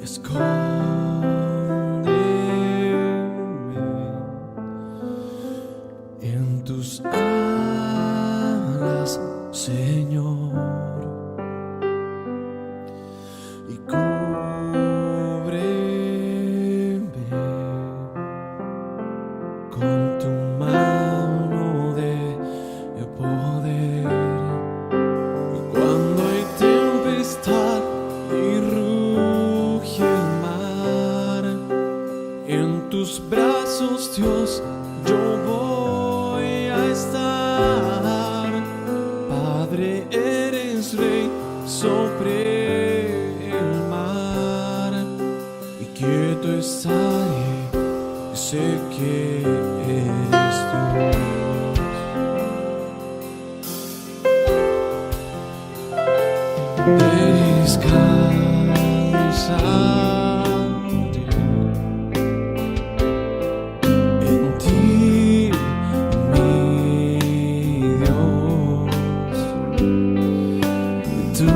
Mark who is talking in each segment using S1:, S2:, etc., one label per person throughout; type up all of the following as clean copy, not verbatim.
S1: Escóndeme en tus alas, Señor, y cúbreme con tu mano de poder. Y cuando hay tempestad y ruge el mar, en tus brazos, Dios, yo voy a estar. Padre, eres Rey sobre el mar, y quieto estaré, sé que eres Dios. Descansaré en ti, mi Dios. Tu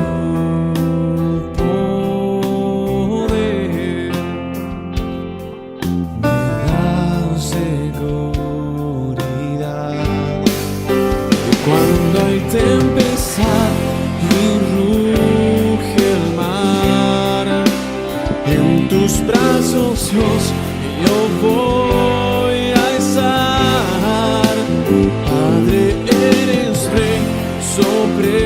S1: poder me da seguridad. Y cuando hay tempestad y ruge el mar, en tus brazos, Dios, yo voy a estar. Padre, eres Rey sobre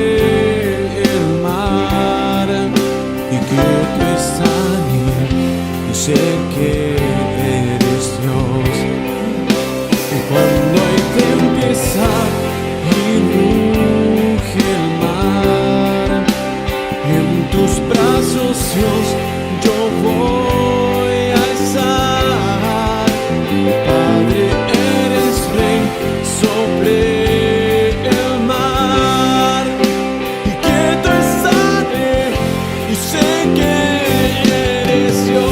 S1: el mar, y quieto estaré, y sé que eres Dios. Y cuando hay tempestad y ruge el mar, en tus brazos, Dios, yo voy a estar. Padre, eres Rey sobre el mar, y quieto estaré, y sé que eres Dios.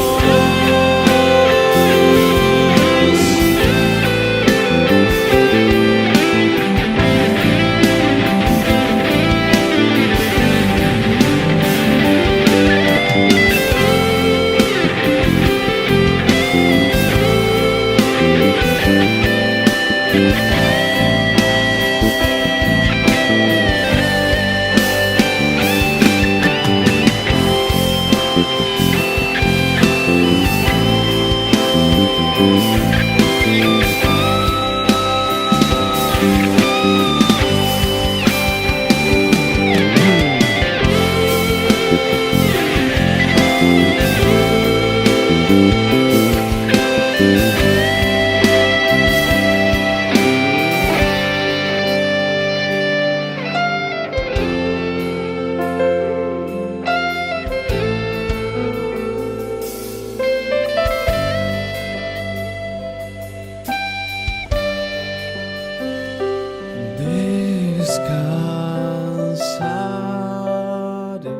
S1: Descansaré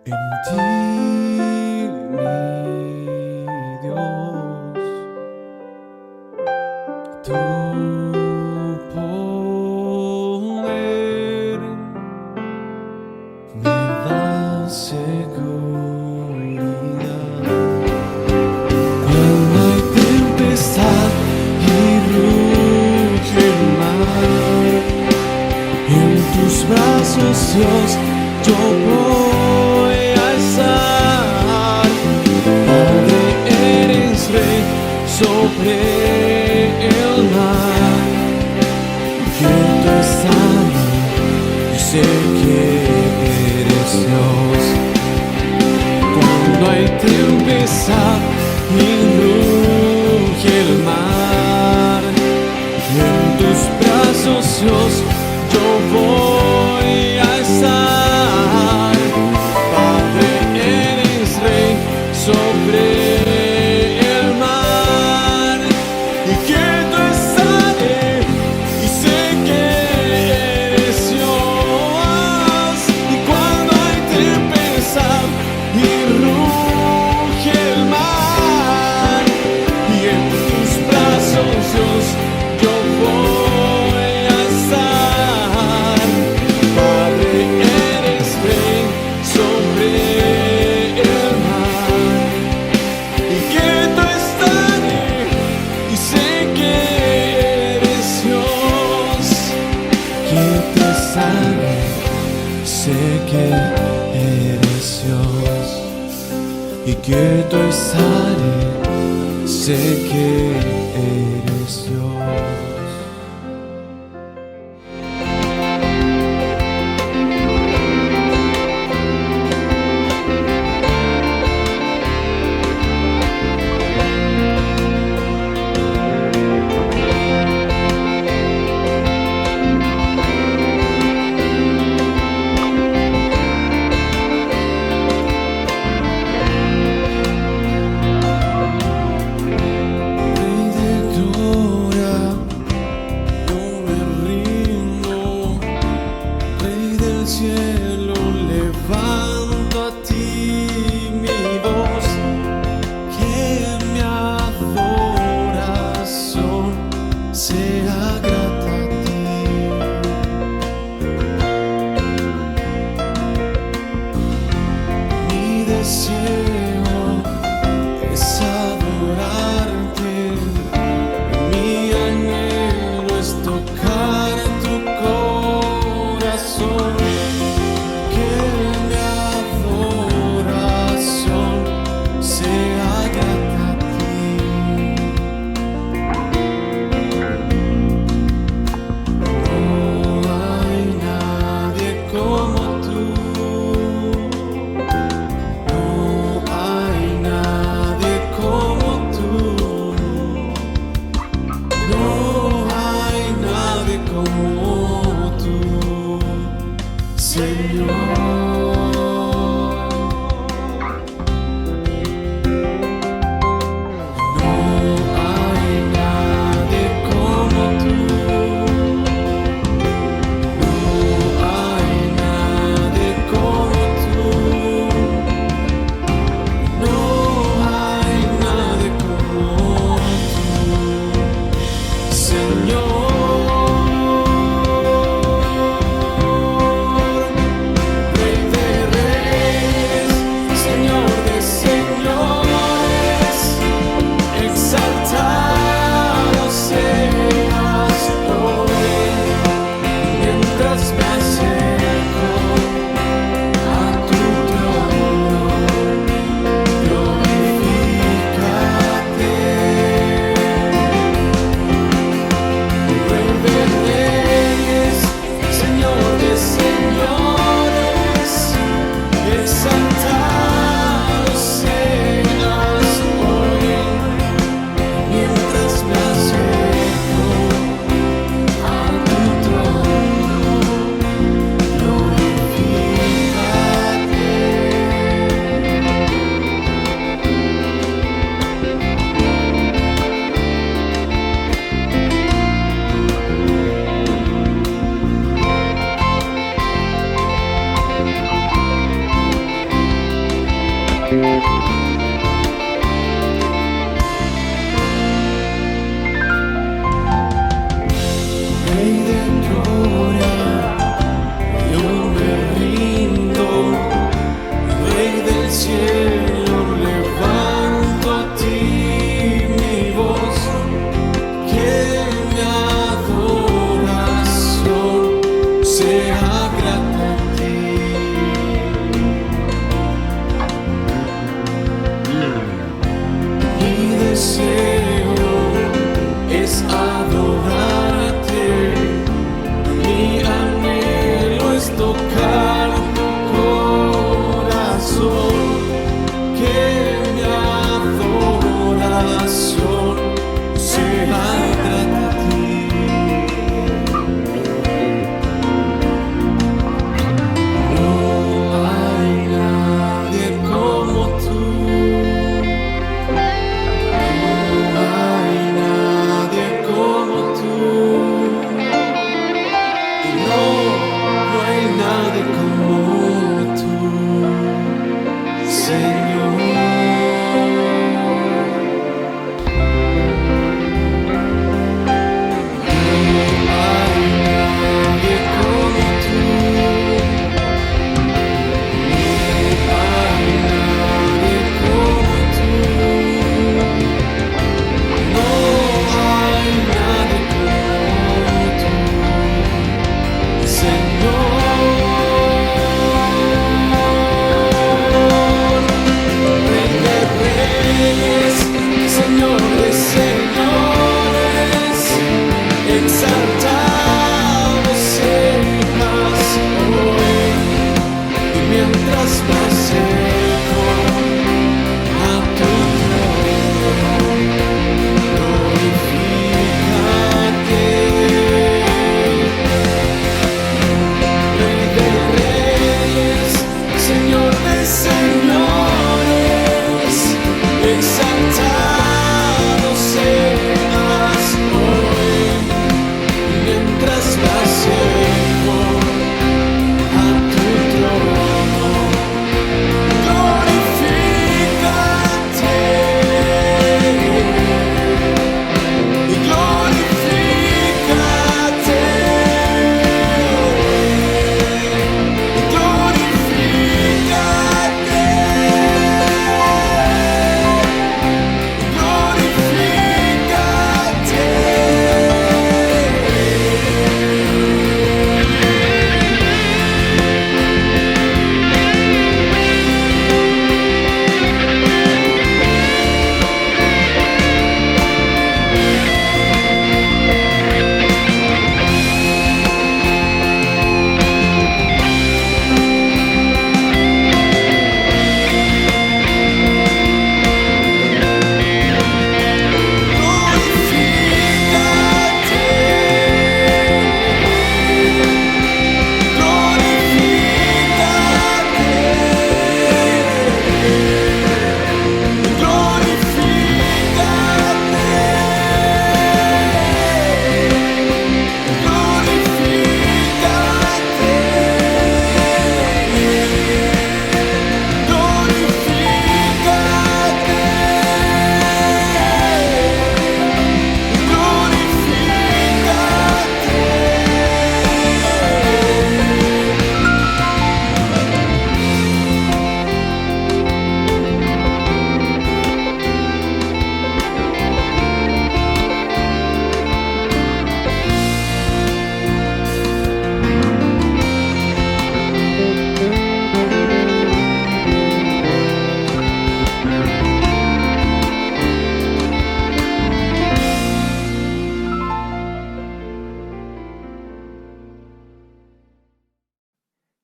S1: en ti, mi Dios. Tu poder me da seguridad. Cuando hay tempestad y ruge el mar, en tus brazos, Dios, yo voy a estar. Padre, eres Rey sobre el mar, quieto estaré, y sé que eres Dios. Cuando hay tempestad y ruge el mar, en tus brazos, Dios, yo voy a estar. Padre, eres Rey sobre el mar, y quieto estaré, y sé que eres Dios. Y cuando hay tempestad y ruge el mar, y quieto estaré, sé que eres Dios. Cielo, levanto a ti mi voz, que mi adoración sea grata a ti. Mi deseo es adorarte, mi anhelo es tocar tu corazón. señores, exaltado seas hoy, mientras me acerco a tu trono. Glorifícate y glorifícate y glorifícate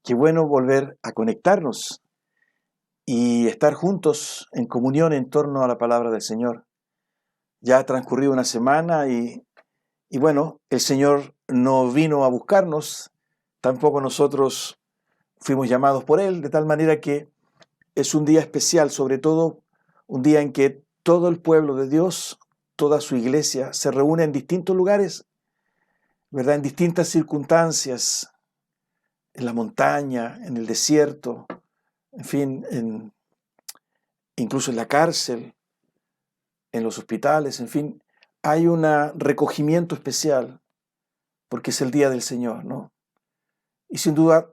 S2: Qué bueno volver a conectarnos y estar juntos en comunión en torno a la palabra del Señor. Ya ha transcurrido una semana y bueno, el Señor no vino a buscarnos, tampoco nosotros fuimos llamados por Él, de tal manera que es un día especial, sobre todo un día en que todo el pueblo de Dios, toda su iglesia, se reúne en distintos lugares, ¿verdad? En distintas circunstancias, en la montaña, en el desierto, en fin, incluso en la cárcel, en los hospitales, en fin, hay un recogimiento especial porque es el día del Señor, ¿no? Y sin duda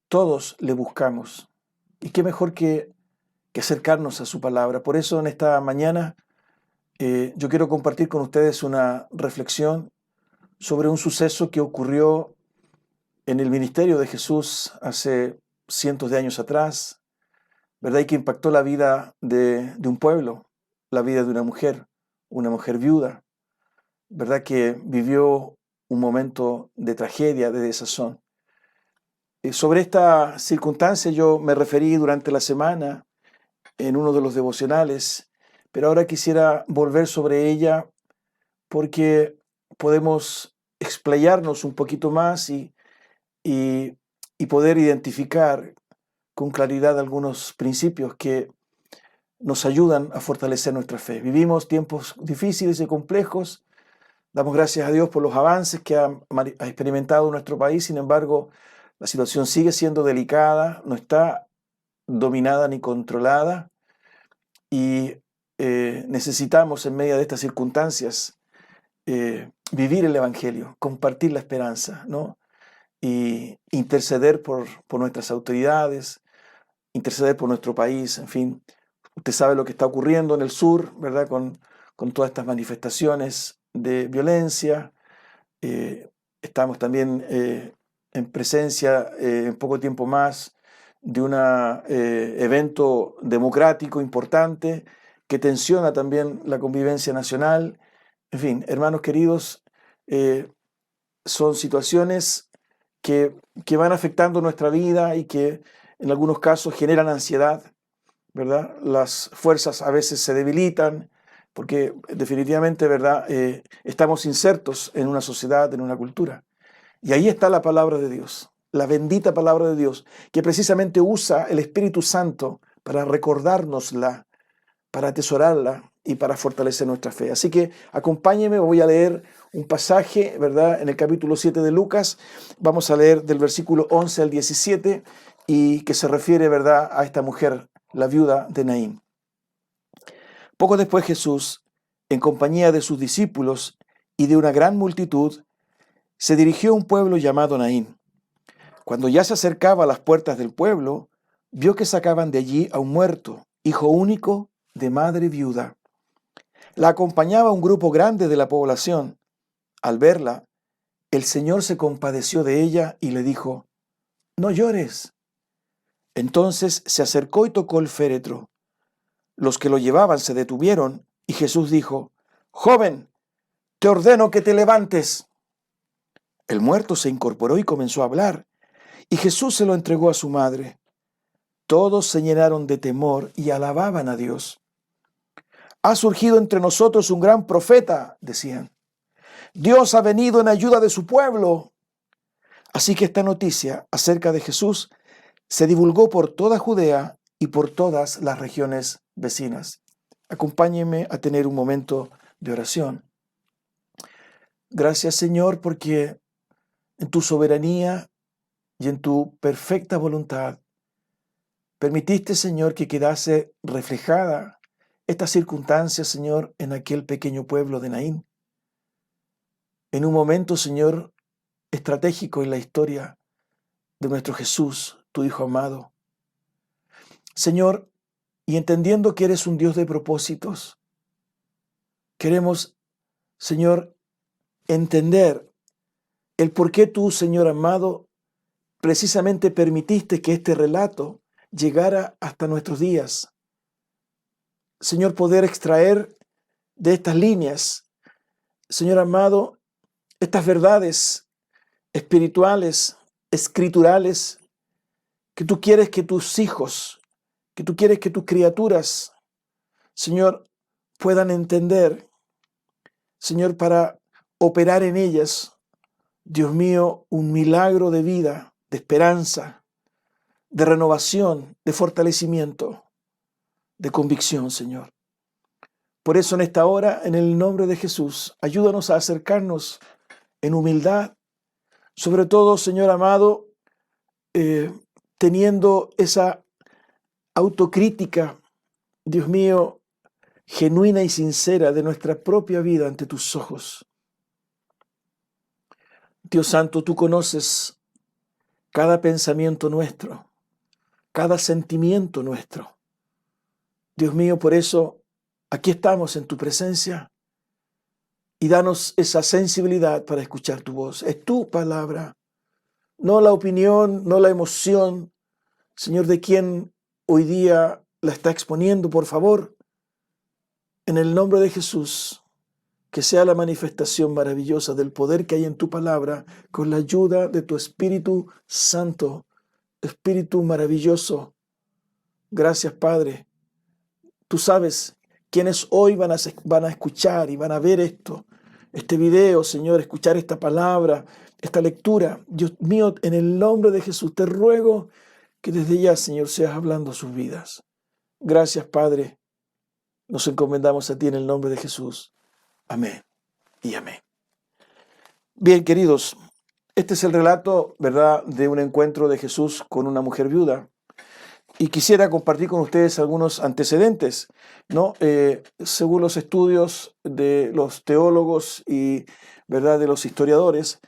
S2: todos le buscamos. Y qué mejor que acercarnos a su palabra. Por eso en esta mañana yo quiero compartir con ustedes una reflexión sobre un suceso que ocurrió en el ministerio de Jesús hace cientos de años atrás, ¿verdad? Y que impactó la vida de un pueblo, la vida de una mujer viuda, ¿verdad? Que vivió un momento de tragedia, de desazón. Sobre esta circunstancia yo me referí durante la semana en uno de los devocionales, pero ahora quisiera volver sobre ella porque podemos explayarnos un poquito más y poder identificar con claridad algunos principios que nos ayudan a fortalecer nuestra fe. Vivimos tiempos difíciles y complejos. Damos gracias a Dios por los avances que ha experimentado nuestro país. Sin embargo, la situación sigue siendo delicada, no está dominada ni controlada y necesitamos en medio de estas circunstancias vivir el Evangelio, compartir la esperanza, ¿no? Y interceder por nuestras autoridades, interceder por nuestro país, en fin. Usted sabe lo que está ocurriendo en el sur, ¿verdad? Con todas estas manifestaciones de violencia. Estamos también en presencia, en poco tiempo más, de un evento democrático importante que tensiona también la convivencia nacional. En fin, hermanos queridos, son situaciones que van afectando nuestra vida y que en algunos casos generan ansiedad, ¿verdad? Las fuerzas a veces se debilitan porque definitivamente, ¿verdad? Estamos insertos en una sociedad, en una cultura. Y ahí está la palabra de Dios. la bendita palabra de Dios, que precisamente usa el Espíritu Santo para recordárnosla, para atesorarla y para fortalecer nuestra fe. Así que acompáñeme, voy a leer un pasaje, ¿verdad? En el capítulo 7 de Lucas, vamos a leer del versículo 11 al 17 y que se refiere, ¿verdad?, a esta mujer, la viuda de Naín. Poco después Jesús, en compañía de sus discípulos y de una gran multitud, se dirigió a un pueblo llamado Naín. Cuando ya se acercaba a las puertas del pueblo, vio que sacaban de allí a un muerto, hijo único de madre viuda. La acompañaba un grupo grande de la población. Al verla, el Señor se compadeció de ella y le dijo: «No llores». Entonces se acercó y tocó el féretro. Los que lo llevaban se detuvieron y Jesús dijo: «Joven, te ordeno que te levantes». El muerto se incorporó y comenzó a hablar, y Jesús se lo entregó a su madre. Todos se llenaron de temor y alababan a Dios. «Ha surgido entre nosotros un gran profeta», decían. «Dios ha venido en ayuda de su pueblo». Así que esta noticia acerca de Jesús se divulgó por toda Judea y por todas las regiones vecinas. Acompáñenme a tener un momento de oración. Gracias, Señor, porque en tu soberanía y en tu perfecta voluntad permitiste, Señor, que quedase reflejada esta circunstancia, Señor, en aquel pequeño pueblo de Naín. En un momento, Señor, estratégico en la historia de nuestro Jesús, tu Hijo amado. Señor, y entendiendo que eres un Dios de propósitos, queremos, Señor, entender el por qué tú, Señor amado, precisamente permitiste que este relato llegara hasta nuestros días. Señor, poder extraer de estas líneas, Señor amado, estas verdades espirituales, escriturales, que tú quieres que tus hijos, que tú quieres que tus criaturas, Señor, puedan entender, Señor, para operar en ellas, Dios mío, un milagro de vida, de esperanza, de renovación, de fortalecimiento, de convicción, Señor. Por eso en esta hora, en el nombre de Jesús, ayúdanos a acercarnos en humildad, sobre todo, Señor amado, teniendo esa autocrítica, Dios mío, genuina y sincera de nuestra propia vida ante tus ojos. Dios Santo, tú conoces cada pensamiento nuestro, cada sentimiento nuestro. Dios mío, por eso aquí estamos en tu presencia y danos esa sensibilidad para escuchar tu voz. Es tu palabra, no la opinión, no la emoción, Señor, de quien hoy día la está exponiendo, por favor. En el nombre de Jesús, que sea la manifestación maravillosa del poder que hay en tu palabra, con la ayuda de tu Espíritu Santo, Espíritu maravilloso. Gracias, Padre. Tú sabes quienes hoy van a escuchar y van a ver este video, Señor, escuchar esta palabra, esta lectura. Dios mío, en el nombre de Jesús, te ruego que desde ya, Señor, seas hablando a sus vidas. Gracias, Padre. Nos encomendamos a ti en el nombre de Jesús. Amén y amén. Bien, queridos, este es el relato, ¿verdad?, de un encuentro de Jesús con una mujer viuda. Y quisiera compartir con ustedes algunos antecedentes, ¿no? Según los estudios de los teólogos y, ¿verdad?, de los historiadores,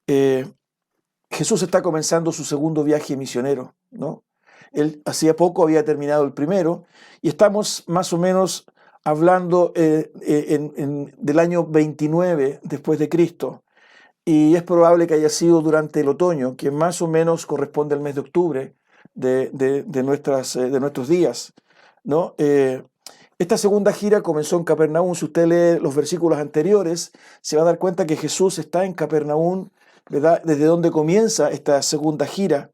S2: Jesús está comenzando su segundo viaje misionero, ¿no? Él hacía poco había terminado el primero y estamos más o menos hablando del año 29 después de Cristo. Y es probable que haya sido durante el otoño, que más o menos corresponde al mes de octubre de nuestros días, ¿no? Esta segunda gira comenzó en Capernaum. Si usted lee los versículos anteriores, se va a dar cuenta que Jesús está en Capernaum, ¿verdad?, desde donde comienza esta segunda gira,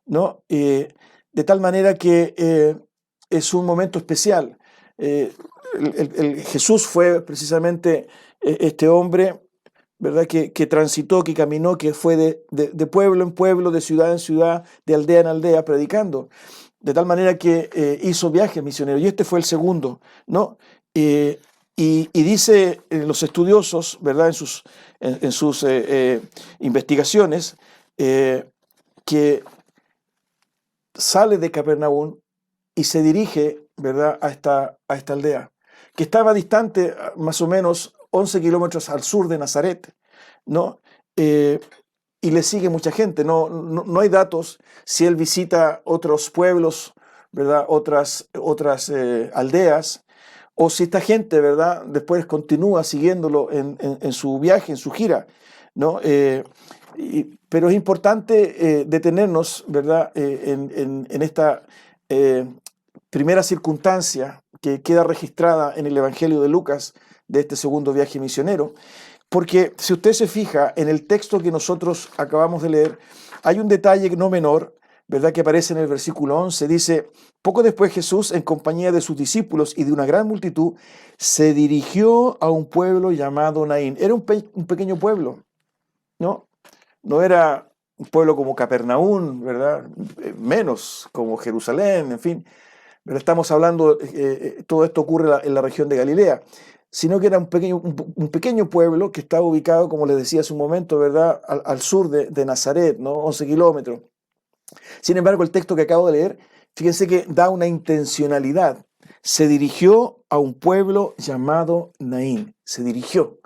S2: ¿no? De tal manera que es un momento especial. Jesús fue precisamente este hombre ¿verdad? Que transitó, que caminó, que fue de pueblo en pueblo, de ciudad en ciudad, de aldea en aldea, predicando. De tal manera que hizo viajes misioneros. Y este fue el segundo, ¿no? Y dice los estudiosos, ¿verdad? En sus investigaciones, que sale de Capernaum y se dirige, ¿verdad?, a esta aldea, que estaba distante más o menos 11 kilómetros al sur de Nazaret, ¿no? Y le sigue mucha gente. No hay datos si él visita otros pueblos, ¿verdad?, otras aldeas, o si esta gente, ¿verdad?, después continúa siguiéndolo en su viaje, en su gira, ¿no? Pero es importante detenernos, ¿verdad?, en esta primera circunstancia que queda registrada en el Evangelio de Lucas de este segundo viaje misionero, porque si usted se fija en el texto que nosotros acabamos de leer, hay un detalle no menor, ¿verdad?, que aparece en el versículo 11. Dice: poco después Jesús, en compañía de sus discípulos y de una gran multitud, se dirigió a un pueblo llamado Naín. Era un pequeño pueblo, ¿no? No era un pueblo como Capernaum, ¿verdad? Menos como Jerusalén, en fin. Pero estamos hablando, todo esto ocurre en la región de Galilea, sino que era un pequeño pueblo que estaba ubicado, como les decía hace un momento, ¿verdad?, al sur de Nazaret, ¿no? 11 kilómetros. Sin embargo, el texto que acabo de leer, fíjense que da una intencionalidad. Se dirigió a un pueblo llamado Naín. Se dirigió.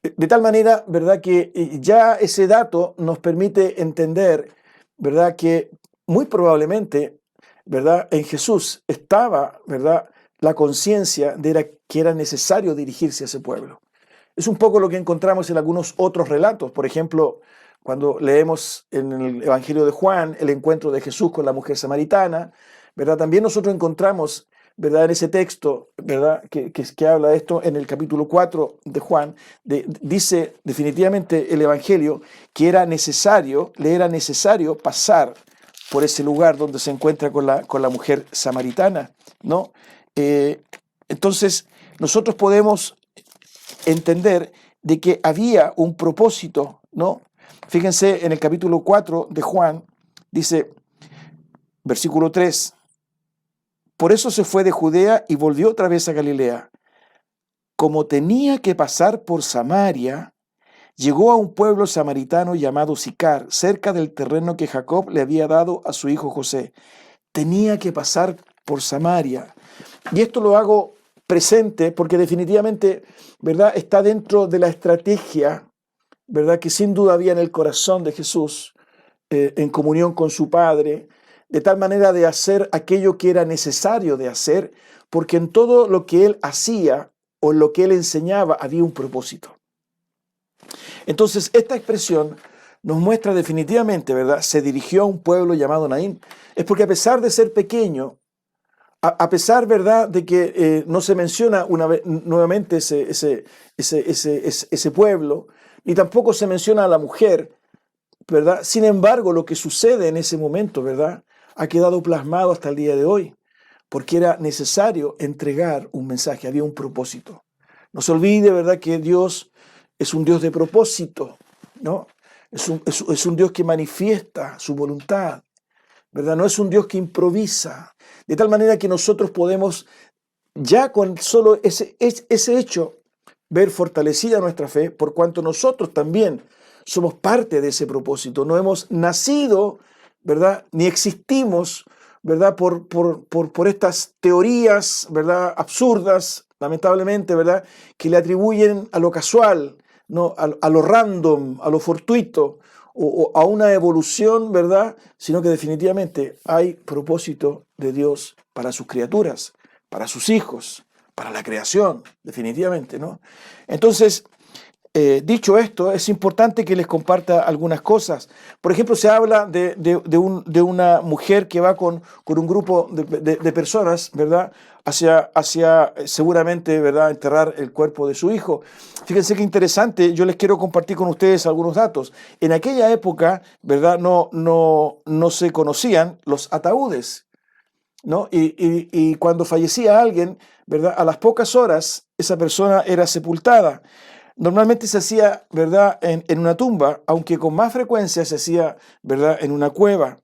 S2: De tal manera, ¿verdad?, que ya ese dato nos permite entender, ¿verdad?, que muy probablemente, ¿verdad?, en Jesús estaba, ¿verdad?, la conciencia de que era necesario dirigirse a ese pueblo. Es un poco lo que encontramos en algunos otros relatos. Por ejemplo, cuando leemos en el Evangelio de Juan el encuentro de Jesús con la mujer samaritana, ¿verdad?, también nosotros encontramos, ¿verdad?, en ese texto, ¿verdad?, que habla de esto en el capítulo 4 de Juan, dice definitivamente el Evangelio que le era necesario pasar por ese lugar donde se encuentra con la mujer samaritana, ¿no? Entonces, nosotros podemos entender de que había un propósito, ¿no? Fíjense en el capítulo 4 de Juan, dice, versículo 3, por eso se fue de Judea y volvió otra vez a Galilea. Como tenía que pasar por Samaria, llegó a un pueblo samaritano llamado Sicar, cerca del terreno que Jacob le había dado a su hijo José. Tenía que pasar por Samaria. Y esto lo hago presente porque definitivamente, ¿verdad?, está dentro de la estrategia, ¿verdad?, que sin duda había en el corazón de Jesús, en comunión con su Padre, de tal manera de hacer aquello que era necesario de hacer, porque en todo lo que él hacía o en lo que él enseñaba había un propósito. Entonces, esta expresión nos muestra definitivamente, ¿verdad?, se dirigió a un pueblo llamado Naín, es porque a pesar de ser pequeño, a pesar, ¿verdad?, de que no se menciona nuevamente ese pueblo, ni tampoco se menciona a la mujer, ¿verdad? Sin embargo, lo que sucede en ese momento, ¿verdad?, ha quedado plasmado hasta el día de hoy, porque era necesario entregar un mensaje, había un propósito. No se olvide, ¿verdad?, que Dios es un Dios de propósito, ¿no? Es un Dios que manifiesta su voluntad, ¿verdad? No es un Dios que improvisa, de tal manera que nosotros podemos, ya con solo ese hecho, ver fortalecida nuestra fe, por cuanto nosotros también somos parte de ese propósito. No hemos nacido, ¿verdad?, ni existimos, ¿verdad?, por estas teorías, ¿verdad?, absurdas, lamentablemente, ¿verdad?, que le atribuyen a lo casual, ¿no?, a lo random, a lo fortuito, o a una evolución, ¿verdad?, sino que definitivamente hay propósito de Dios para sus criaturas, para sus hijos, para la creación, definitivamente, ¿no? Entonces, dicho esto, es importante que les comparta algunas cosas. Por ejemplo, se habla de una mujer que va con un grupo de personas, ¿verdad?, hacia seguramente, ¿verdad?, enterrar el cuerpo de su hijo. Fíjense qué interesante, yo les quiero compartir con ustedes algunos datos. En aquella época, ¿verdad?, no se conocían los ataúdes, ¿no? Y cuando fallecía alguien, ¿verdad?, a las pocas horas esa persona era sepultada. Normalmente se hacía, ¿verdad?, en una tumba, aunque con más frecuencia se hacía, ¿verdad?, en una cueva.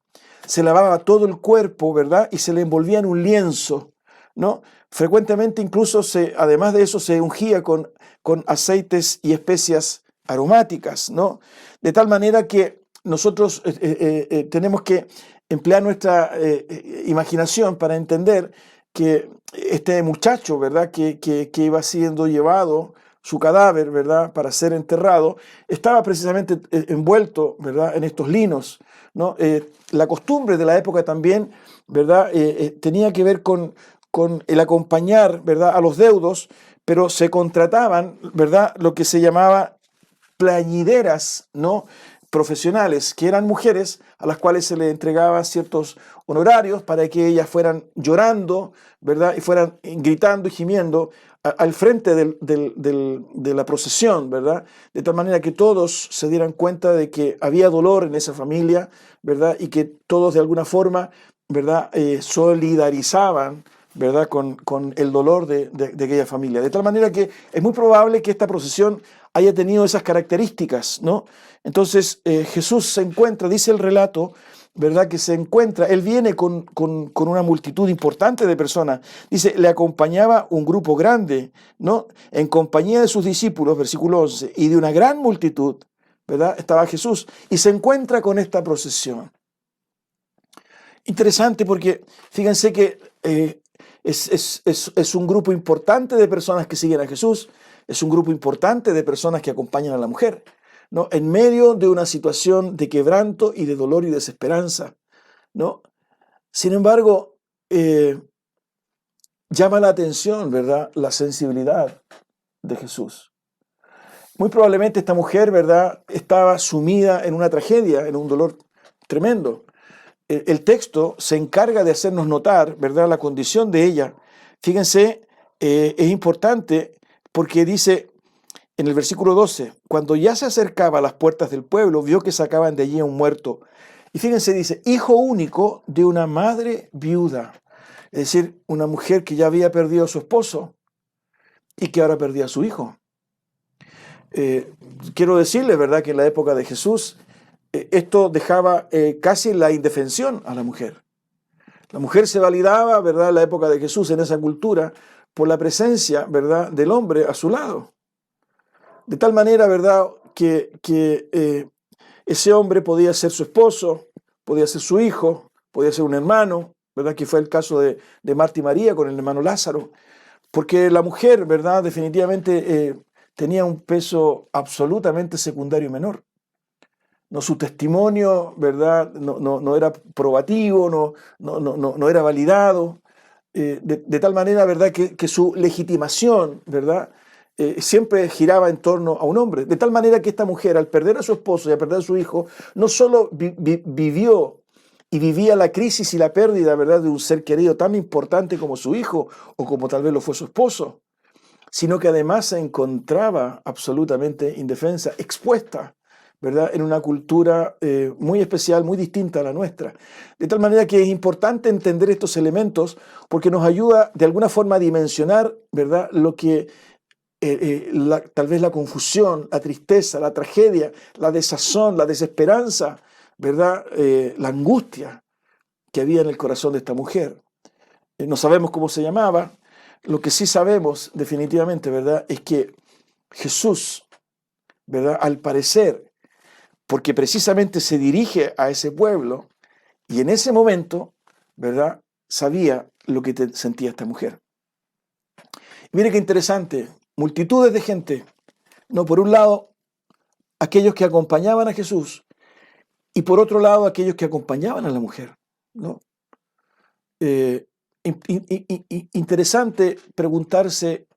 S2: Se lavaba todo el cuerpo, ¿verdad?, y se le envolvía en un lienzo, ¿no? Frecuentemente incluso además de eso, se ungía con aceites y especias aromáticas, ¿no? De tal manera que nosotros tenemos que emplear nuestra imaginación para entender que este muchacho, ¿verdad?, que iba siendo llevado, su cadáver, ¿verdad?, para ser enterrado, estaba precisamente envuelto, ¿verdad?, en estos linos, ¿no? La costumbre de la época también, ¿verdad?, tenía que ver con el acompañar, ¿verdad?, a los deudos, pero se contrataban, ¿verdad?, lo que se llamaba plañideras, ¿no?, profesionales, que eran mujeres a las cuales se les entregaba ciertos honorarios para que ellas fueran llorando, ¿verdad?, y fueran gritando y gimiendo al frente de la procesión, ¿verdad?, de tal manera que todos se dieran cuenta de que había dolor en esa familia, ¿verdad?, y que todos de alguna forma, ¿verdad?, solidarizaban, ¿verdad?, con el dolor de aquella familia. De tal manera que es muy probable que esta procesión haya tenido esas características, ¿no? Entonces Jesús se encuentra, dice el relato, ¿verdad?, que se encuentra, él viene con una multitud importante de personas. Dice, le acompañaba un grupo grande, ¿no?, en compañía de sus discípulos, versículo 11, y de una gran multitud, ¿verdad?, estaba Jesús, y se encuentra con esta procesión. Interesante porque fíjense que es un grupo importante de personas que siguen a Jesús, es un grupo importante de personas que acompañan a la mujer, ¿no?, en medio de una situación de quebranto y de dolor y desesperanza, ¿no? Sin embargo, llama la atención, ¿verdad?, la sensibilidad de Jesús. Muy probablemente esta mujer, ¿verdad?, estaba sumida en una tragedia, en un dolor tremendo. El texto se encarga de hacernos notar, ¿verdad?, la condición de ella. Fíjense, es importante porque dice en el versículo 12, cuando ya se acercaba a las puertas del pueblo, vio que sacaban de allí a un muerto. Y fíjense, dice, hijo único de una madre viuda. Es decir, una mujer que ya había perdido a su esposo y que ahora perdía a su hijo. Quiero decirles, ¿verdad?, que en la época de Jesús, esto dejaba casi la indefensión a la mujer. La mujer se validaba, ¿verdad?, en la época de Jesús, en esa cultura, por la presencia, ¿verdad?, del hombre a su lado. De tal manera, ¿verdad?, que ese hombre podía ser su esposo, podía ser su hijo, podía ser un hermano, ¿verdad?, que fue el caso de Marta y María con el hermano Lázaro, porque la mujer, ¿verdad?, definitivamente tenía un peso absolutamente secundario y menor. No, su testimonio, ¿verdad?, no era probativo, no era validado, de tal manera, ¿verdad?, que su legitimación, ¿verdad?, siempre giraba en torno a un hombre. De tal manera que esta mujer, al perder a su esposo y al perder a su hijo, no solo vivió y vivía la crisis y la pérdida, ¿verdad?, de un ser querido tan importante como su hijo o como tal vez lo fue su esposo, sino que además se encontraba absolutamente indefensa, expuesta, ¿verdad?, en una cultura muy especial, muy distinta a la nuestra. De tal manera que es importante entender estos elementos porque nos ayuda de alguna forma a dimensionar, ¿verdad?, lo que tal vez la confusión, la tristeza, la tragedia, la desazón, la desesperanza, ¿verdad?, la angustia que había en el corazón de esta mujer. No sabemos cómo se llamaba. Lo que sí sabemos definitivamente, ¿verdad?, es que Jesús, ¿verdad?, al parecer, porque precisamente se dirige a ese pueblo y en ese momento, ¿verdad?, sabía lo que sentía esta mujer. Y mire qué interesante, multitudes de gente, no, por un lado, aquellos que acompañaban a Jesús y por otro lado, aquellos que acompañaban a la mujer, ¿no? Interesante preguntarse,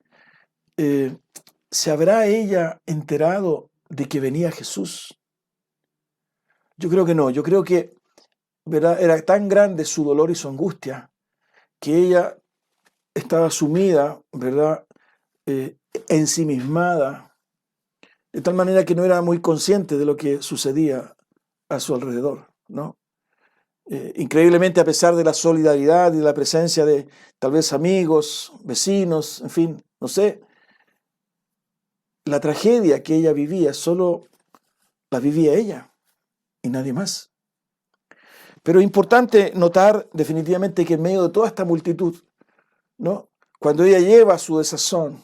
S2: ¿se habrá ella enterado de que venía Jesús? Yo creo que no, yo creo que, ¿verdad?, era tan grande su dolor y su angustia que ella estaba sumida, ¿verdad?, ensimismada, de tal manera que no era muy consciente de lo que sucedía a su alrededor, ¿no? Increíblemente, a pesar de la solidaridad y de la presencia de tal vez amigos, vecinos, en fin, no sé, la tragedia que ella vivía solo la vivía ella y nadie más. Pero es importante notar definitivamente que en medio de toda esta multitud, ¿no? Cuando ella lleva su desazón,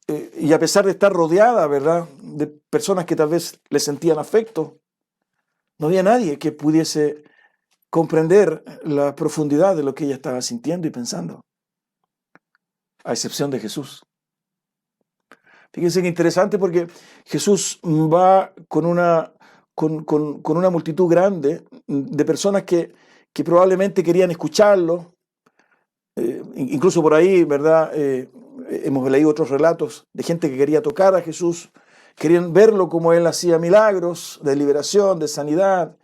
S2: y a pesar de estar rodeada, ¿verdad?, de personas que tal vez le sentían afecto, no había nadie que pudiese comprender la profundidad de lo que ella estaba sintiendo y pensando, a excepción de Jesús. Fíjense que interesante porque Jesús va con una multitud grande de personas que probablemente querían escucharlo. Incluso por ahí, ¿verdad? Hemos leído otros relatos de gente que quería tocar a Jesús, querían verlo como él hacía milagros de liberación, de sanidad.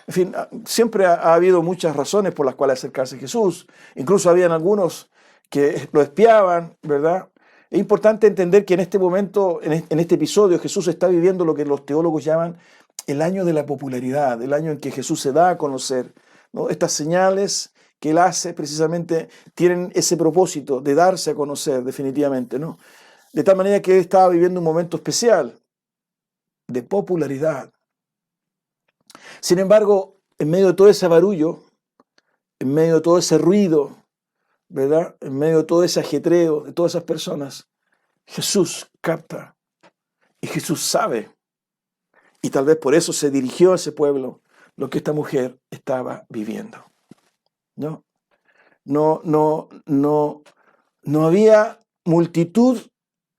S2: En fin, siempre ha habido muchas razones por las cuales acercarse a Jesús. Incluso habían algunos que lo espiaban, ¿verdad? Es importante entender que en este momento, en este episodio, Jesús está viviendo lo que los teólogos llaman el año de la popularidad, el año en que Jesús se da a conocer, ¿no? Estas señales que él hace precisamente tienen ese propósito de darse a conocer definitivamente, ¿no? De tal manera que él estaba viviendo un momento especial de popularidad. Sin embargo, en medio de todo ese barullo, en medio de todo ese ruido, ¿verdad?, en medio de todo ese ajetreo de todas esas personas, Jesús capta y Jesús sabe, y tal vez por eso se dirigió a ese pueblo, lo que esta mujer estaba viviendo. No había multitud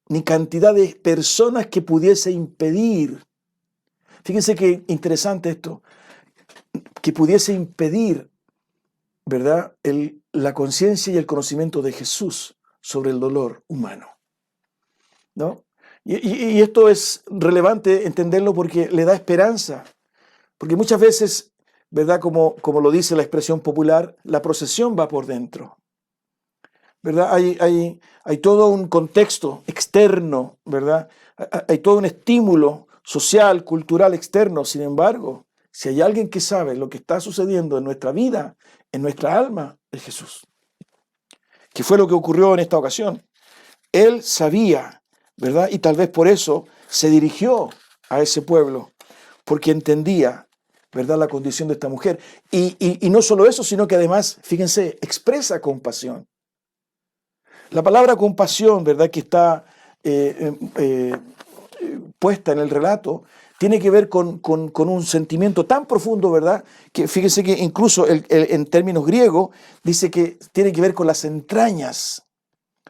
S2: ni cantidad de personas que pudiese impedir. Fíjense qué interesante esto, que pudiese impedir, ¿verdad?, la conciencia y el conocimiento de Jesús sobre el dolor humano, ¿no? Y esto es relevante entenderlo porque le da esperanza, porque muchas veces, ¿verdad?, como lo dice la expresión popular, la procesión va por dentro, ¿verdad? Hay todo un contexto externo, ¿verdad? Hay todo un estímulo social, cultural externo. Sin embargo, si hay alguien que sabe lo que está sucediendo en nuestra vida, en nuestra alma, es Jesús. ¿Qué fue lo que ocurrió en esta ocasión? Él sabía, ¿verdad? Y tal vez por eso se dirigió a ese pueblo, porque entendía, ¿verdad?, la condición de esta mujer. Y no solo eso, sino que además, fíjense, expresa compasión. La palabra compasión, ¿verdad?, que está puesta en el relato, tiene que ver con un sentimiento tan profundo, ¿verdad?, que fíjense que incluso en términos griegos dice que tiene que ver con las entrañas,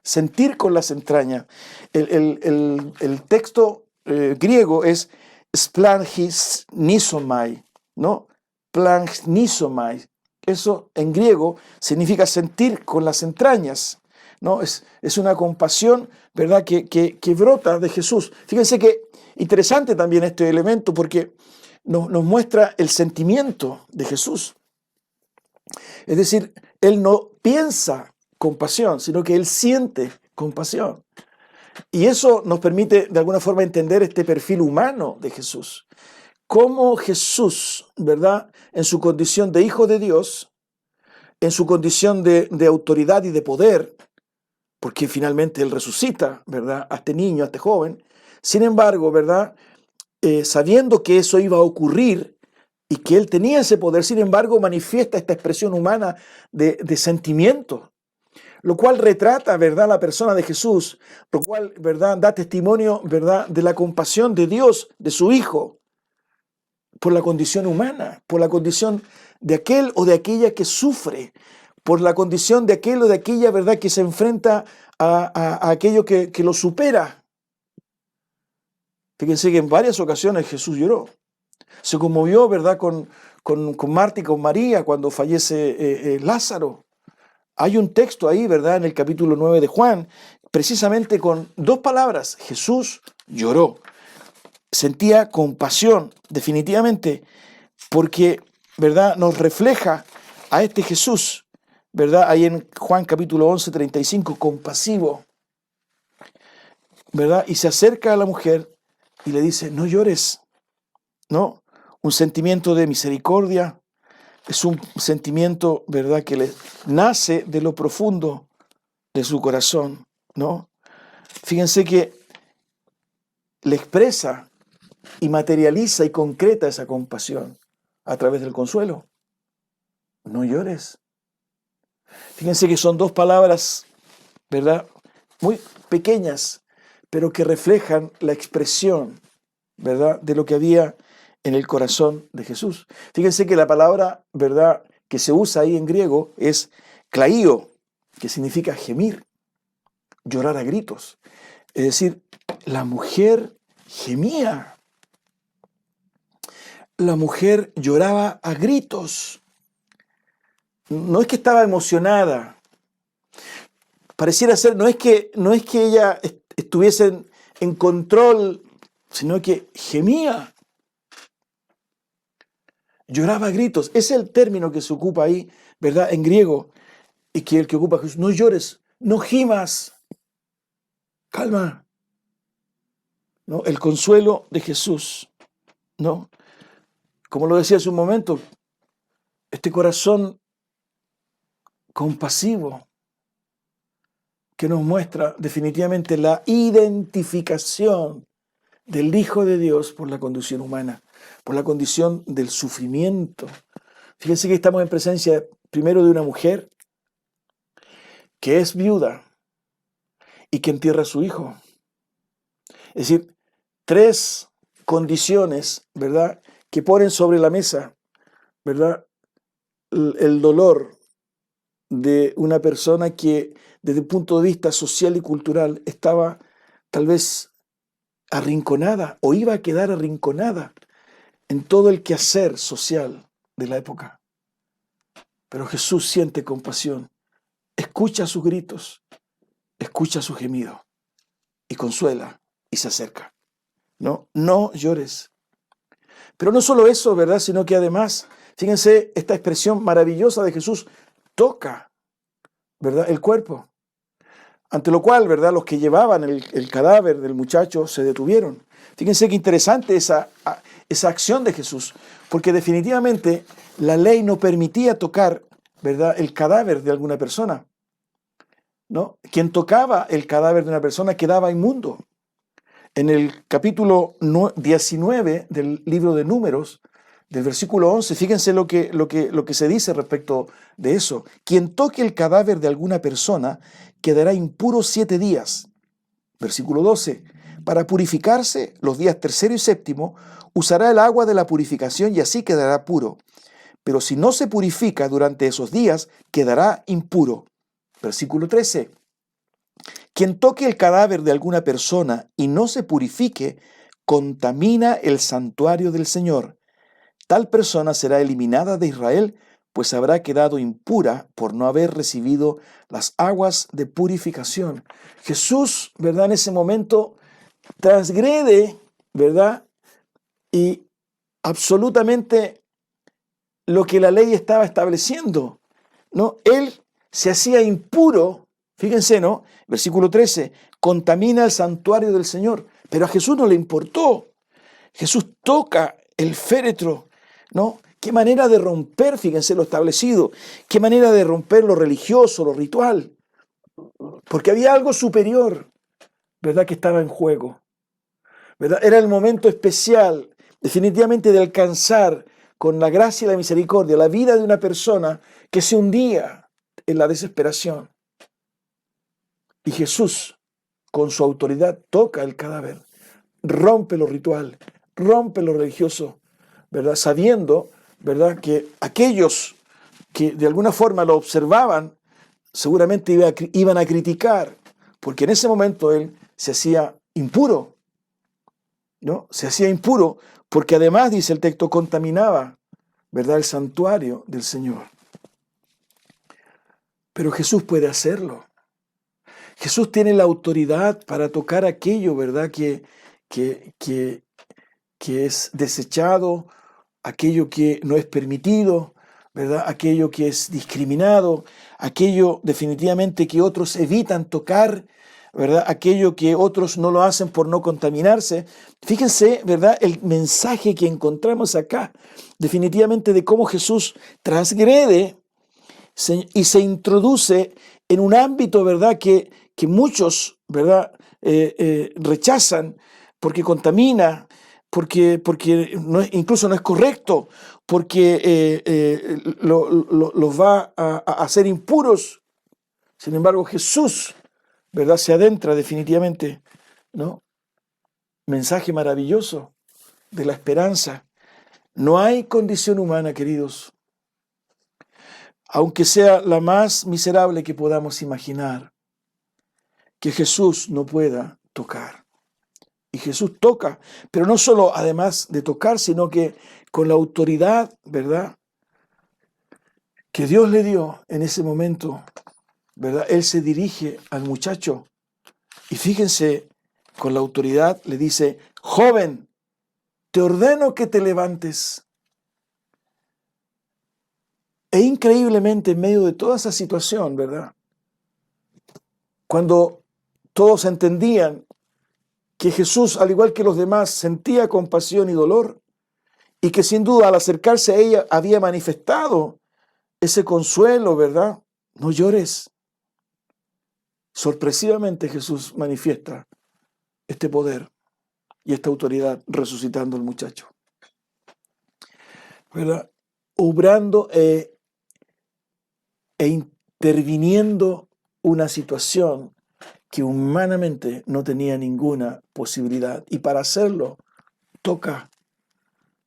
S2: sentir con las entrañas. El texto griego es splanchnisomai, ¿no? Planchnisomai. Eso en griego significa sentir con las entrañas, ¿no? Es una compasión, ¿verdad?, que brota de Jesús. Fíjense que interesante también este elemento porque nos muestra el sentimiento de Jesús. Es decir, él no piensa compasión, sino que él siente compasión. Y eso nos permite de alguna forma entender este perfil humano de Jesús. Cómo Jesús, ¿verdad?, en su condición de hijo de Dios, en su condición de autoridad y de poder, porque finalmente él resucita, ¿verdad?, a este niño, a este joven. Sin embargo, ¿verdad?, sabiendo que eso iba a ocurrir y que él tenía ese poder, sin embargo, manifiesta esta expresión humana de sentimiento, lo cual retrata, ¿verdad?, la persona de Jesús, lo cual, ¿verdad?, da testimonio, ¿verdad?, de la compasión de Dios, de su Hijo, por la condición humana, por la condición de aquel o de aquella que sufre, por la condición de aquel o de aquella, ¿verdad?, que se enfrenta a aquello que lo supera. Fíjense que en varias ocasiones Jesús lloró. Se conmovió, ¿verdad?, con Marta y con María cuando fallece Lázaro. Hay un texto ahí, ¿verdad?, en el capítulo 9 de Juan, precisamente con dos palabras: Jesús lloró. Sentía compasión, definitivamente, porque, ¿verdad?, nos refleja a este Jesús, ¿verdad?, ahí en Juan capítulo 11, 35, compasivo, ¿verdad? Y se acerca a la mujer y le dice: no llores, ¿no? Un sentimiento de misericordia, es un sentimiento, ¿verdad?, que le nace de lo profundo de su corazón, ¿no? Fíjense que le expresa y materializa y concreta esa compasión a través del consuelo. No llores. Fíjense que son dos palabras, ¿verdad?, muy pequeñas, pero que reflejan la expresión, ¿verdad?, de lo que había en el corazón de Jesús. Fíjense que la palabra, ¿verdad?, que se usa ahí en griego es klaio, que significa gemir, llorar a gritos. Es decir, la mujer gemía. La mujer lloraba a gritos. No es que estaba emocionada. Pareciera ser, no es que ella estuviese en control, sino que gemía. Lloraba a gritos. Ese es el término que se ocupa ahí, ¿verdad?, en griego, y que el que ocupa Jesús. No llores, no gimas. Calma. ¿No? El consuelo de Jesús, ¿no? Como lo decía hace un momento, este corazón compasivo que nos muestra definitivamente la identificación del Hijo de Dios por la condición humana, por la condición del sufrimiento. Fíjense que estamos en presencia primero de una mujer que es viuda y que entierra a su hijo. Es decir, tres condiciones, ¿verdad?, que ponen sobre la mesa, ¿verdad?, el dolor de una persona que desde el punto de vista social y cultural estaba tal vez arrinconada o iba a quedar arrinconada en todo el quehacer social de la época. Pero Jesús siente compasión, escucha sus gritos, escucha su gemido y consuela y se acerca. No llores. Pero no solo eso, ¿verdad?, sino que además, fíjense esta expresión maravillosa de Jesús, toca, ¿verdad?, el cuerpo. Ante lo cual, ¿verdad?, los que llevaban el cadáver del muchacho se detuvieron. Fíjense qué interesante esa acción de Jesús, porque definitivamente la ley no permitía tocar, ¿verdad?, el cadáver de alguna persona, ¿no? Quien tocaba el cadáver de una persona quedaba inmundo. En el capítulo 19 del libro de Números, del versículo 11, fíjense lo que se dice respecto de eso. Quien toque el cadáver de alguna persona quedará impuro 7 días. Versículo 12. Para purificarse los días tercero y séptimo, usará el agua de la purificación y así quedará puro. Pero si no se purifica durante esos días, quedará impuro. Versículo 13. Quien toque el cadáver de alguna persona y no se purifique, contamina el santuario del Señor. Tal persona será eliminada de Israel, pues habrá quedado impura por no haber recibido las aguas de purificación. Jesús, ¿verdad?, en ese momento transgrede, ¿verdad?, y absolutamente lo que la ley estaba estableciendo, ¿no? Él se hacía impuro, fíjense, ¿no? Versículo 13, contamina el santuario del Señor, pero a Jesús no le importó. Jesús toca el féretro, ¿no? Qué manera de romper, fíjense, lo establecido, qué manera de romper lo religioso, lo ritual, porque había algo superior, ¿verdad?, que estaba en juego, ¿verdad? Era el momento especial, definitivamente, de alcanzar con la gracia y la misericordia la vida de una persona que se hundía en la desesperación. Y Jesús, con su autoridad, toca el cadáver, rompe lo ritual, rompe lo religioso, ¿verdad?, sabiendo, ¿verdad?, que aquellos que de alguna forma lo observaban seguramente iban a criticar, porque en ese momento él se hacía impuro, ¿no? Se hacía impuro porque además, dice el texto, contaminaba, ¿verdad?, el santuario del Señor. Pero Jesús puede hacerlo. Jesús tiene la autoridad para tocar aquello, ¿verdad?, que es desechado, aquello que no es permitido, ¿verdad?, aquello que es discriminado, aquello definitivamente que otros evitan tocar, ¿verdad?, aquello que otros no lo hacen por no contaminarse. Fíjense, ¿verdad?, el mensaje que encontramos acá, definitivamente, de cómo Jesús transgrede y se introduce en un ámbito, ¿verdad?, que muchos, ¿verdad?, rechazan, porque contamina, porque incluso no es correcto, porque los va a hacer impuros. Sin embargo, Jesús, ¿verdad?, se adentra definitivamente, ¿no? Mensaje maravilloso de la esperanza. No hay condición humana, queridos, aunque sea la más miserable que podamos imaginar, que Jesús no pueda tocar. Y Jesús toca, pero no solo además de tocar, sino que con la autoridad, ¿verdad?, que Dios le dio en ese momento, ¿verdad? Él se dirige al muchacho y fíjense, con la autoridad le dice: joven, te ordeno que te levantes. E increíblemente en medio de toda esa situación, ¿verdad?, cuando todos entendían que Jesús, al igual que los demás, sentía compasión y dolor, y que sin duda al acercarse a ella había manifestado ese consuelo, ¿verdad? No llores. Sorpresivamente Jesús manifiesta este poder y esta autoridad resucitando al muchacho, ¿verdad? Obrando e interviniendo una situación que humanamente no tenía ninguna posibilidad. Y para hacerlo, toca,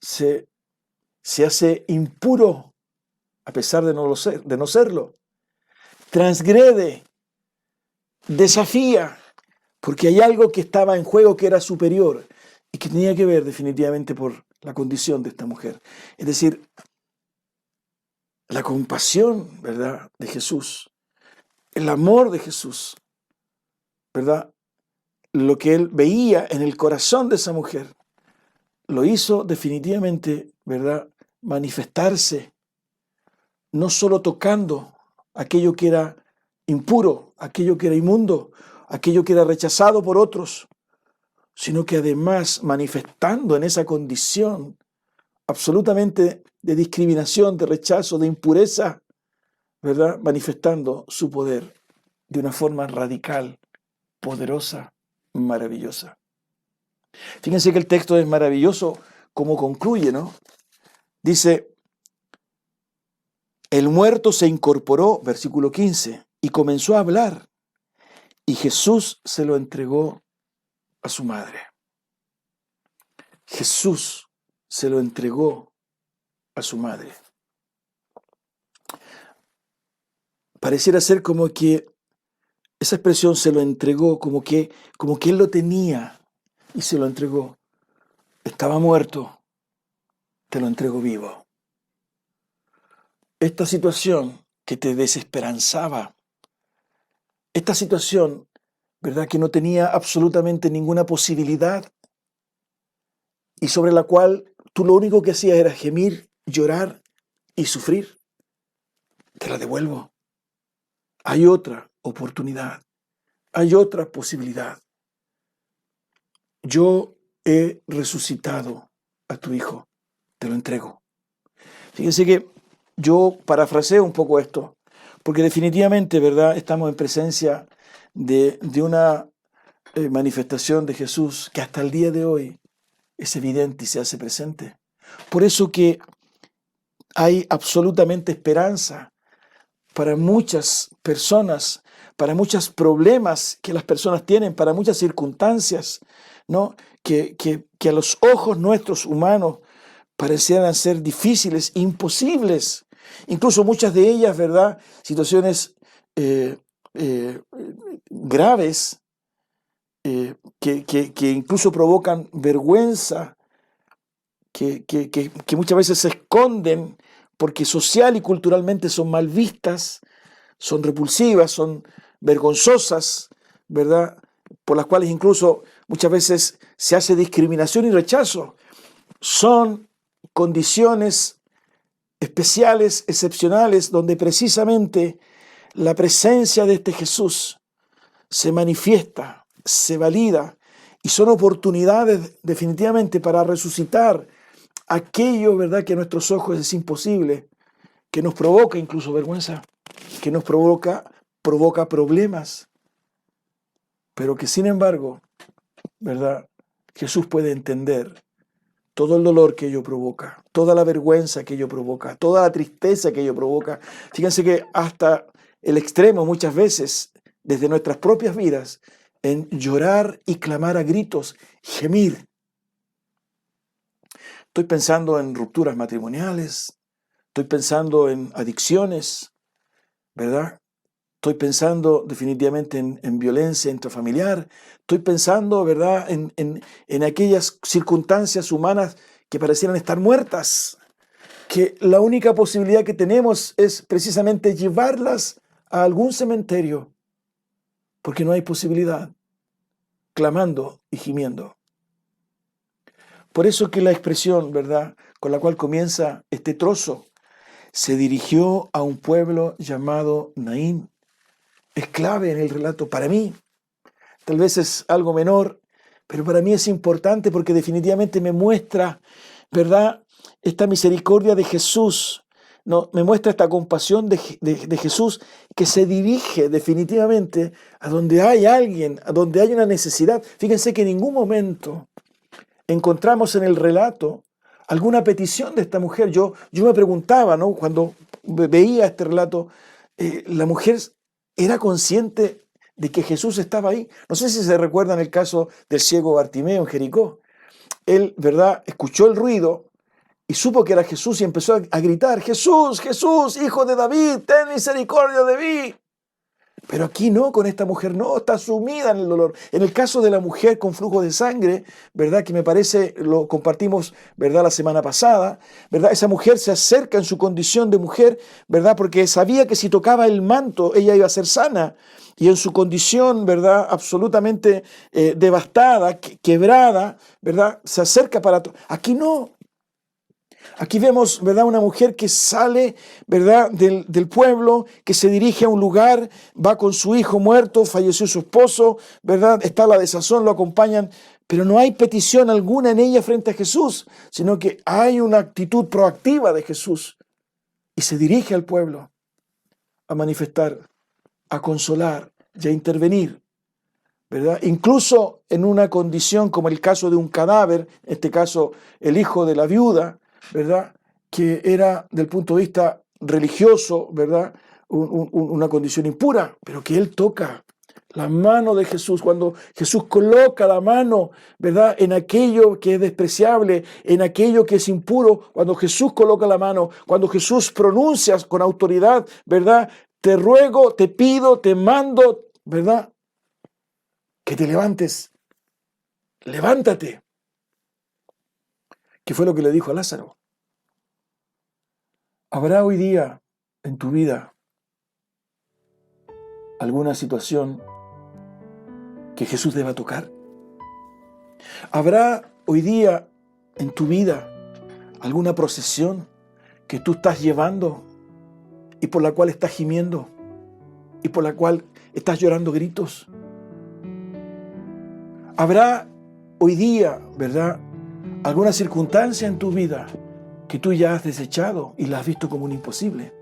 S2: se hace impuro, a pesar de no serlo. Transgrede, desafía, porque hay algo que estaba en juego que era superior y que tenía que ver definitivamente por la condición de esta mujer. Es decir, la compasión, ¿verdad?, de Jesús, el amor de Jesús, ¿verdad?, lo que él veía en el corazón de esa mujer, lo hizo definitivamente, ¿verdad?, manifestarse, no solo tocando aquello que era impuro, aquello que era inmundo, aquello que era rechazado por otros, sino que además manifestando en esa condición absolutamente de discriminación, de rechazo, de impureza, ¿verdad?, manifestando su poder de una forma radical, poderosa, maravillosa. Fíjense que el texto es maravilloso como concluye, ¿no? Dice: el muerto se incorporó, versículo 15, y comenzó a hablar, y Jesús se lo entregó a su madre. Jesús se lo entregó a su madre. Pareciera ser como que esa expresión se lo entregó, como que él lo tenía y se lo entregó. Estaba muerto, te lo entrego vivo. Esta situación que te desesperanzaba, esta situación, ¿verdad?, que no tenía absolutamente ninguna posibilidad y sobre la cual tú lo único que hacías era gemir, llorar y sufrir, te la devuelvo. Hay otra oportunidad, hay otra posibilidad. Yo he resucitado a tu hijo, te lo entrego. Fíjense que yo parafraseo un poco esto, porque definitivamente, ¿verdad?, estamos en presencia de una manifestación de Jesús que hasta el día de hoy es evidente y se hace presente. Por eso que hay absolutamente esperanza para muchas personas, para muchos problemas que las personas tienen, para muchas circunstancias, ¿no?, que a los ojos nuestros humanos parecieran ser difíciles, imposibles. Incluso muchas de ellas, ¿verdad?, situaciones graves que incluso provocan vergüenza, que muchas veces se esconden porque social y culturalmente son mal vistas, son repulsivas, son vergonzosas, ¿verdad?, por las cuales incluso muchas veces se hace discriminación y rechazo. Son condiciones especiales, excepcionales, donde precisamente la presencia de este Jesús se manifiesta, se valida, y son oportunidades definitivamente para resucitar aquello, ¿verdad?, que a nuestros ojos es imposible, que nos provoca incluso vergüenza, que nos provoca problemas, pero que sin embargo, ¿verdad?, Jesús puede entender todo el dolor que ello provoca, toda la vergüenza que ello provoca, toda la tristeza que ello provoca. Fíjense que hasta el extremo muchas veces, desde nuestras propias vidas, en llorar y clamar a gritos, gemir. Estoy pensando en rupturas matrimoniales, estoy pensando en adicciones, ¿verdad? Estoy pensando definitivamente en violencia intrafamiliar. Estoy pensando, ¿verdad?, en aquellas circunstancias humanas que parecieran estar muertas, que la única posibilidad que tenemos es precisamente llevarlas a algún cementerio, porque no hay posibilidad, clamando y gimiendo. Por eso que la expresión, ¿verdad?, con la cual comienza este trozo, se dirigió a un pueblo llamado Naín, es clave en el relato para mí. Tal vez es algo menor, pero para mí es importante porque definitivamente me muestra, ¿verdad?, esta misericordia de Jesús, ¿no? Me muestra esta compasión de Jesús que se dirige definitivamente a donde hay alguien, a donde hay una necesidad. Fíjense que en ningún momento encontramos en el relato alguna petición de esta mujer. Yo me preguntaba, ¿no?, cuando veía este relato, la mujer era consciente de que Jesús estaba ahí. No sé si se recuerdan el caso del ciego Bartimeo en Jericó. Él, ¿verdad?, escuchó el ruido y supo que era Jesús y empezó a gritar: Jesús, Jesús, hijo de David, ten misericordia de mí. Pero aquí no, con esta mujer no, está sumida en el dolor. En el caso de la mujer con flujo de sangre, ¿verdad?, que me parece, lo compartimos, ¿verdad?, la semana pasada, ¿verdad?, esa mujer se acerca en su condición de mujer, ¿verdad?, porque sabía que si tocaba el manto ella iba a ser sana. Y en su condición, ¿verdad?, absolutamente devastada, quebrada, ¿verdad?, se acerca para... Aquí no. Aquí vemos, ¿verdad?, una mujer que sale, ¿verdad?, del pueblo, que se dirige a un lugar, va con su hijo muerto, falleció su esposo, ¿verdad?, está la desazón, lo acompañan, pero no hay petición alguna en ella frente a Jesús, sino que hay una actitud proactiva de Jesús y se dirige al pueblo a manifestar, a consolar y a intervenir, ¿verdad? Incluso en una condición como el caso de un cadáver, en este caso el hijo de la viuda, ¿verdad?, que era del punto de vista religioso, ¿verdad?, una condición impura, pero que él toca la mano de Jesús, cuando Jesús coloca la mano, ¿verdad?, en aquello que es despreciable, en aquello que es impuro, cuando Jesús coloca la mano, cuando Jesús pronuncia con autoridad, ¿verdad?, te ruego, te pido, te mando, ¿verdad?, que te levantes, levántate. ¿Qué fue lo que le dijo a Lázaro? ¿Habrá hoy día en tu vida alguna situación que Jesús deba tocar? ¿Habrá hoy día en tu vida alguna procesión que tú estás llevando y por la cual estás gimiendo y por la cual estás llorando gritos? ¿Habrá hoy día, ¿verdad?, alguna circunstancia en tu vida que tú ya has desechado y la has visto como un imposible?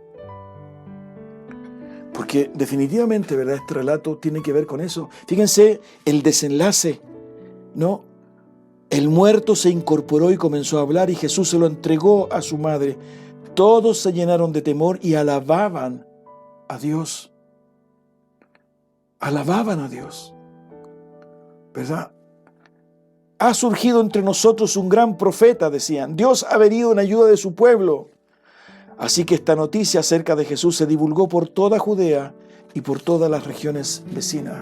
S2: Porque definitivamente, ¿verdad?, este relato tiene que ver con eso. Fíjense el desenlace, ¿no? El muerto se incorporó y comenzó a hablar y Jesús se lo entregó a su madre. Todos se llenaron de temor y alababan a Dios. Alababan a Dios, ¿verdad? Ha surgido entre nosotros un gran profeta, decían. Dios ha venido en ayuda de su pueblo. Así que esta noticia acerca de Jesús se divulgó por toda Judea y por todas las regiones vecinas.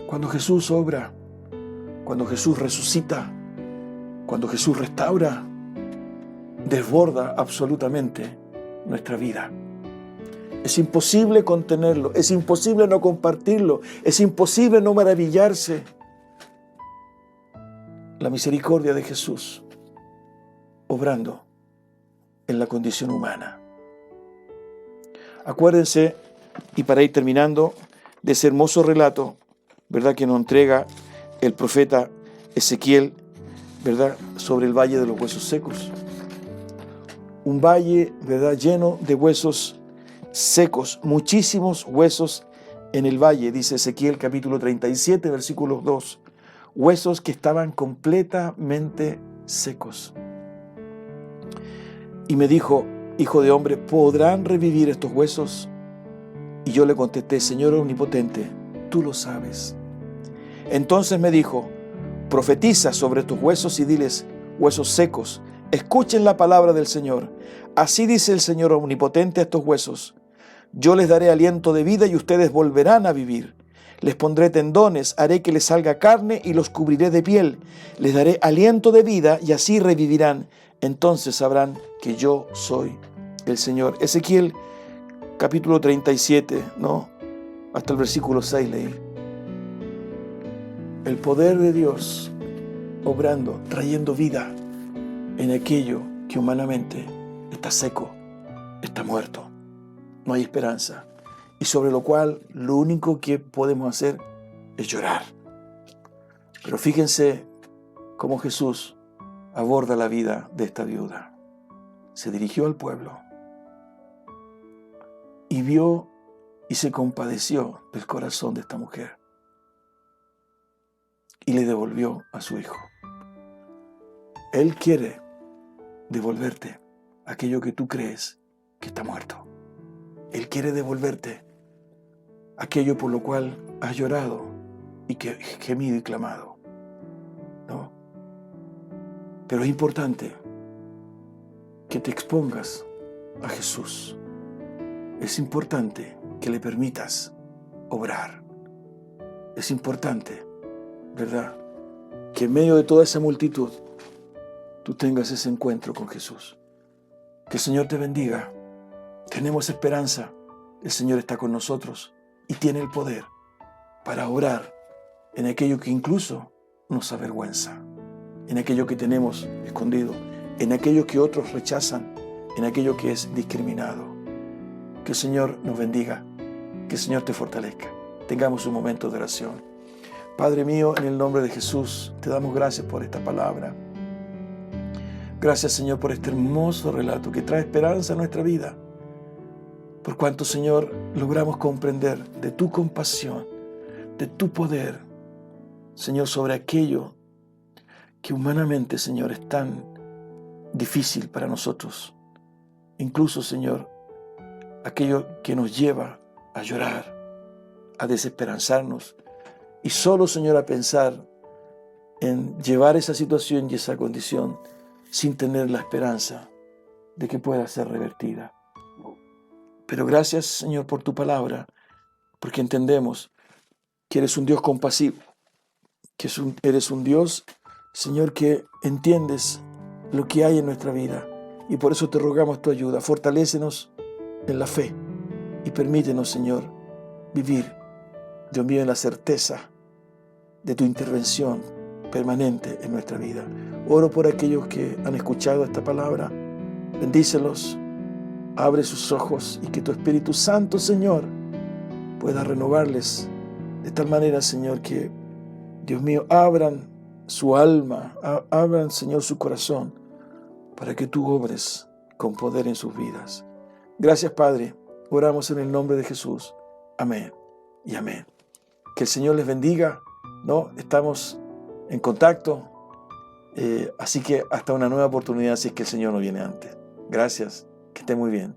S2: Cuando Jesús obra, cuando Jesús resucita, cuando Jesús restaura, desborda absolutamente nuestra vida. Es imposible contenerlo, es imposible no compartirlo, es imposible no maravillarse. La misericordia de Jesús obrando en la condición humana. Acuérdense, y para ir terminando, de ese hermoso relato, ¿verdad?, que nos entrega el profeta Ezequiel, ¿verdad?, sobre el valle de los huesos secos. Un valle, ¿verdad?, lleno de huesos secos, muchísimos huesos en el valle, dice Ezequiel capítulo 37, versículos 2. huesos que estaban completamente secos. Y me dijo: hijo de hombre, ¿podrán revivir estos huesos? Y yo le contesté: Señor omnipotente, tú lo sabes. Entonces me dijo: profetiza sobre estos huesos y diles: huesos secos, escuchen la palabra del Señor. Así dice el Señor omnipotente a estos huesos: yo les daré aliento de vida y ustedes volverán a vivir. Les pondré tendones, haré que les salga carne y los cubriré de piel. Les daré aliento de vida y así revivirán. Entonces sabrán que yo soy el Señor. Ezequiel capítulo 37, ¿no? Hasta el versículo 6 leí. El poder de Dios obrando, trayendo vida en aquello que humanamente está seco, está muerto. No hay esperanza. Y sobre lo cual lo único que podemos hacer es llorar. Pero fíjense cómo Jesús aborda la vida de esta viuda. Se dirigió al pueblo y vio y se compadeció del corazón de esta mujer y le devolvió a su hijo. Él quiere devolverte aquello que tú crees que está muerto. Él quiere devolverte aquello por lo cual has llorado y que gemido y clamado, ¿no? Pero es importante que te expongas a Jesús. Es importante que le permitas obrar. Es importante, ¿verdad?, que en medio de toda esa multitud tú tengas ese encuentro con Jesús. Que el Señor te bendiga. Tenemos esperanza. El Señor está con nosotros y tiene el poder para obrar en aquello que incluso nos avergüenza, en aquello que tenemos escondido, en aquello que otros rechazan, en aquello que es discriminado. Que el Señor nos bendiga, que el Señor te fortalezca. Tengamos un momento de oración. Padre mío, en el nombre de Jesús, te damos gracias por esta palabra. Gracias, Señor, por este hermoso relato que trae esperanza a nuestra vida. Por cuanto, Señor, logramos comprender de tu compasión, de tu poder, Señor, sobre aquello que humanamente, Señor, es tan difícil para nosotros. Incluso, Señor, aquello que nos lleva a llorar, a desesperanzarnos y solo, Señor, a pensar en llevar esa situación y esa condición sin tener la esperanza de que pueda ser revertida. Pero gracias, Señor, por tu palabra, porque entendemos que eres un Dios compasivo, que eres un Dios, Señor, que entiendes lo que hay en nuestra vida. Y por eso te rogamos tu ayuda. Fortalécenos en la fe y permítenos, Señor, vivir, Dios mío, en la certeza de tu intervención permanente en nuestra vida. Oro por aquellos que han escuchado esta palabra. Bendícelos, abre sus ojos y que tu Espíritu Santo, Señor, pueda renovarles de tal manera, Señor, que, Dios mío, abran su alma, abran, Señor, su corazón para que tú obres con poder en sus vidas. Gracias, Padre. Oramos en el nombre de Jesús. Amén y amén. Que el Señor les bendiga, ¿no? Estamos en contacto, así que hasta una nueva oportunidad si es que el Señor no viene antes. Gracias, que esté muy bien.